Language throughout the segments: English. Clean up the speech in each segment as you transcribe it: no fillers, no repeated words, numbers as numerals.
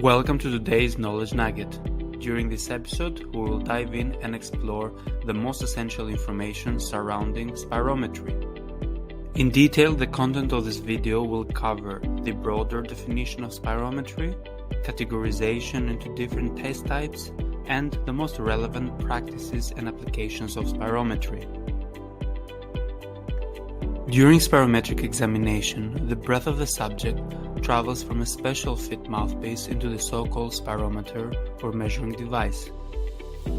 Welcome to today's Knowledge Nugget. During this episode, we will dive in and explore the most essential information surrounding spirometry. In detail, the content of this video will cover the broader definition of spirometry, categorization into different test types, and the most relevant practices and applications of spirometry. During spirometric examination, the breath of the subject travels from a special fit mouthpiece into the so-called spirometer or measuring device.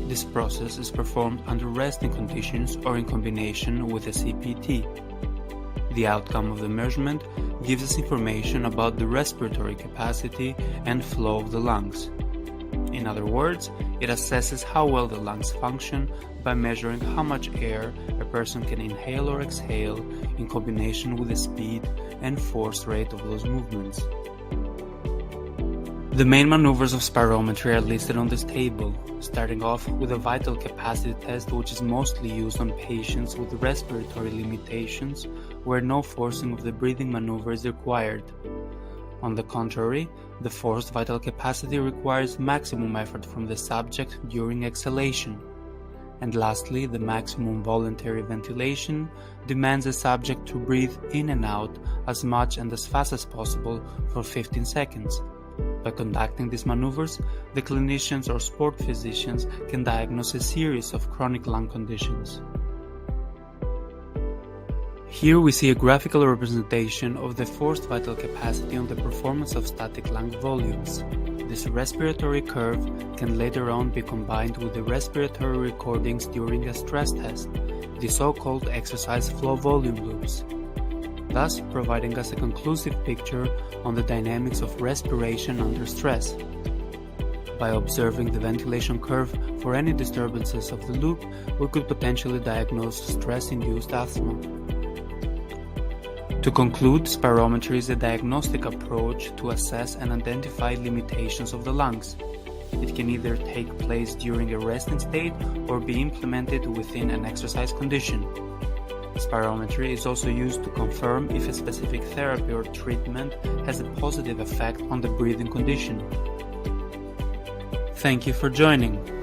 This process is performed under resting conditions or in combination with a CPET. The outcome of the measurement gives us information about the respiratory capacity and flow of the lungs. In other words, it assesses how well the lungs function by measuring how much air a person can inhale or exhale in combination with the speed and force rate of those movements. The main maneuvers of spirometry are listed on this table, starting off with a vital capacity test, which is mostly used on patients with respiratory limitations where no forcing of the breathing maneuver is required. On the contrary, the forced vital capacity requires maximum effort from the subject during exhalation. And lastly, the maximum voluntary ventilation demands the subject to breathe in and out as much and as fast as possible for 15 seconds. By conducting these maneuvers, the clinicians or sport physicians can diagnose a series of chronic lung conditions. Here we see a graphical representation of the forced vital capacity on the performance of static lung volumes. This respiratory curve can later on be combined with the respiratory recordings during a stress test, the so-called exercise flow volume loops, thus providing us a conclusive picture on the dynamics of respiration under stress. By observing the ventilation curve for any disturbances of the loop, we could potentially diagnose stress-induced asthma. To conclude, spirometry is a diagnostic approach to assess and identify limitations of the lungs. It can either take place during a resting state or be implemented within an exercise condition. Spirometry is also used to confirm if a specific therapy or treatment has a positive effect on the breathing condition. Thank you for joining.